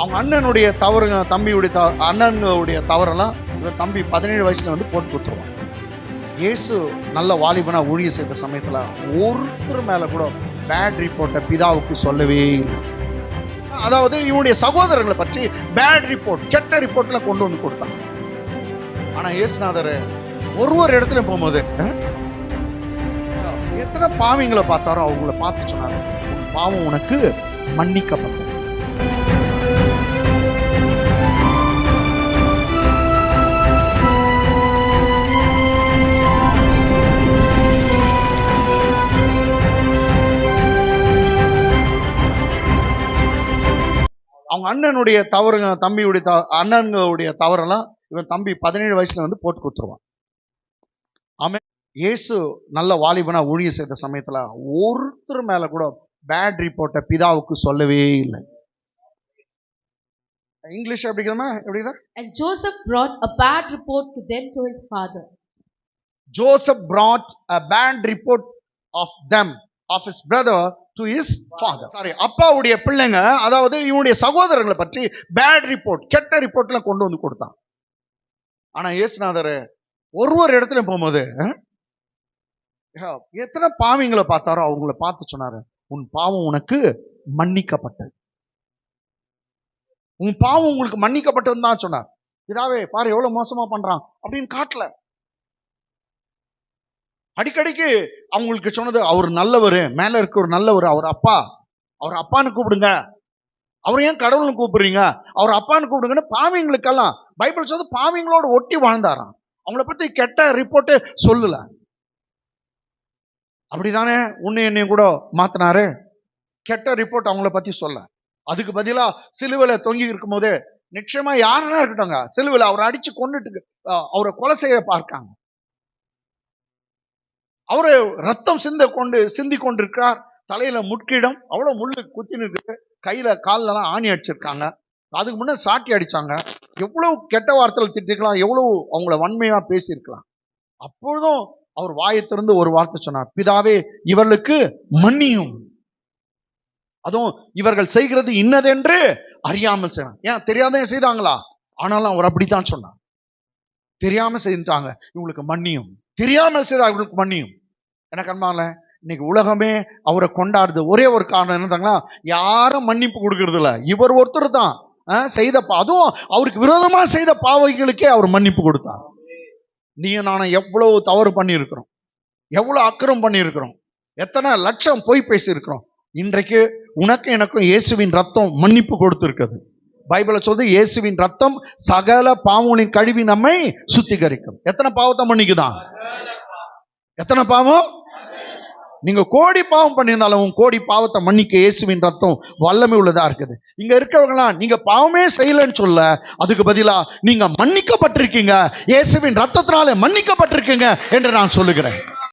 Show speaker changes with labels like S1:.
S1: அவங்க அண்ணனுடைய தம்பியுடைய அண்ணனுடைய தவறெல்லாம் இவன் தம்பி 17 வயசுல வந்து போட்டு கொடுத்துருவான். இயேசு நல்ல வாலிபனா ஊழிய செய்த சமயத்துல ஒருத்தர் மேல கூட பேட் ரிப்போர்ட்டை பிதாவுக்கு சொல்லவே இல்லை. அதாவது இவனுடைய சகோதரர்களை பற்றி பேட் ரிப்போர்ட், கெட்ட ரிப்போர்ட்ல கொண்டு வந்து கொடுத்தான். ஆனா இயேசுநாதர் ஒரு இடத்துல போகும்போது எத்தனை பாவிங்களை பார்த்தாரோ அவங்கள பார்த்து சொன்னாரு, பாவம் உனக்கு மன்னிக்கப்பட்டது. அவங்க அண்ணனுடைய அண்ணனுடைய தவறெல்லாம் இவன் தம்பி 17 வயசுல வந்து போட்டு கொடுத்துருவான். ஆமென். இயேசு நல்ல வாலிபனா ஊழிய செய்த சமயத்துல ஒருத்தர் மேல கூட பேட் ரிப்போர்ட்டை பிதாவுக்கு சொல்லவே இல்லை. இங்கிலீஷ் எப்படிதான்?
S2: And Joseph brought a bad report to them to his father.
S1: Joseph brought a bad report of them, of his brother, to his father. Sorry, அப்பாவுடைய பிள்ளைங்க, அதாவது இவனுடைய சகோதரர்களை பற்றி பேட் ரிப்போர்ட், கெட்ட ரிப்போர்ட்லாம் கொண்டு வந்து கொடுத்தான். ஆனா இயேசுநாதர் ஒரு இடத்துல போகும்போது எத்தனை பாவிங்களை பார்த்தாரோ அவங்கள பார்த்து சொன்னாரு, உன் பாவம் உனக்கு மன்னிக்கப்பட்டது. உன் பாவம் உங்களுக்கு மன்னிக்கப்பட்டதுன்னு தான் சொன்னார். இதாவே பாரு எவ்வளவு மோசமா பண்றான் அப்படின்னு காட்டல. அடிக்கடிக்கு அவங்களுக்கு சொன்னது, அவர் நல்லவர், மேல இருக்க ஒரு நல்லவர், அவர் அப்பா, அவர் அப்பான்னு கூப்பிடுங்க. அவர் ஏன் கடவுள்னு கூப்பிடுறீங்க, அவர் அப்பான்னு கூப்பிடுங்கன்னு பாவிங்களுக்கெல்லாம் பைபிள் சொல்றது பாவிங்களோட ஒட்டி வாழ்ந்தாராம். அவங்கள பத்தி கெட்ட ரிப்போர்ட்டே சொல்லல. அப்படிதானே உன்னை என்னையும் கூட மாத்தினாரு, கெட்ட ரிப்போர்ட் அவங்கள பத்தி சொல்ல. அதுக்கு பதிலா சிலுவையில தொங்கி இருக்கும் போது நிச்சயமா யாருன்னா இருக்கட்டும், சிலுவையில அவரை அடிச்சு கொண்டுட்டு அவரை கொலை செய்ய பார்க்காங்க. அவரு ரத்தம் சிந்தி கொண்டிருக்கிறார். தலையில முட்கிடம், அவ்வளவு முள்ளு குத்தின்னு இருக்கு, கையில கால்ல எல்லாம் ஆணி அடிச்சிருக்காங்க. அதுக்கு முன்ன சாட்டி அடிச்சாங்க. எவ்வளவு கெட்ட வார்த்தைகள் திட்டிருக்கலாம், எவ்வளவு அவங்கள வன்மையா பேசியிருக்கலாம். அப்பொழுதும் அவர் வாயை திறந்து ஒரு வார்த்தை சொன்னார், பிதாவே இவர்களுக்கு மன்னியும், அதுவும் இவர்கள் செய்கிறது இன்னதென்று அறியாமல் செய்யலாம். ஏன் தெரியாத செய்தாங்களா? ஆனாலும் அவர் அப்படித்தான் சொன்னார், தெரியாம செய்தாங்க இவங்களுக்கு மன்னியும், தெரியாமல் செய்தா இவங்களுக்கு மன்னியும். எனக்கு அன்பால இன்னைக்கு உலகமே அவரை கொண்டாடுது. ஒரே ஒரு காரணம் என்னதாங்களா, யாரும் மன்னிப்பு கொடுக்கறது இல்ல. இவர் ஒருத்தர் தான் செய்த அதுவும் அவருக்கு விரோதமா செய்த பாவங்களுக்கே அவர் மன்னிப்பு கொடுத்தார். நீ நானும் எவ்வளவு தவறு பண்ணி இருக்கிறோம், எவ்வளவு அக்கிரம் பண்ணி இருக்கிறோம், எத்தனை லட்சம் பொய் பேசி இருக்கிறோம். இன்றைக்கு உனக்கு எனக்கும் இயேசுவின் ரத்தம் மன்னிப்பு கொடுத்திருக்கிறது. பைபிளை சொல்றது, இயேசுவின் ரத்தம் சகல பாவங்களின் கழுவி நம்மை சுத்திகரிக்கும். எத்தனை பாவத்தை மன்னிக்குதான்? எத்தனை பாவம்? நீங்க கோடி பாவம் பண்ணியிருந்தாலும் கோடி பாவத்தை மன்னிக்க இயேசுவின் ரத்தம் வல்லமை உள்ளதா இருக்குது. இங்க இருக்கவங்களாம் நீங்க பாவமே செய்யலன்னு சொல்ல, அதுக்கு பதிலா நீங்க மன்னிக்கப்பட்டிருக்கீங்க, இயேசுவின் ரத்தத்தினால மன்னிக்கப்பட்டிருக்கீங்க என்று நான் சொல்லுகிறேன்.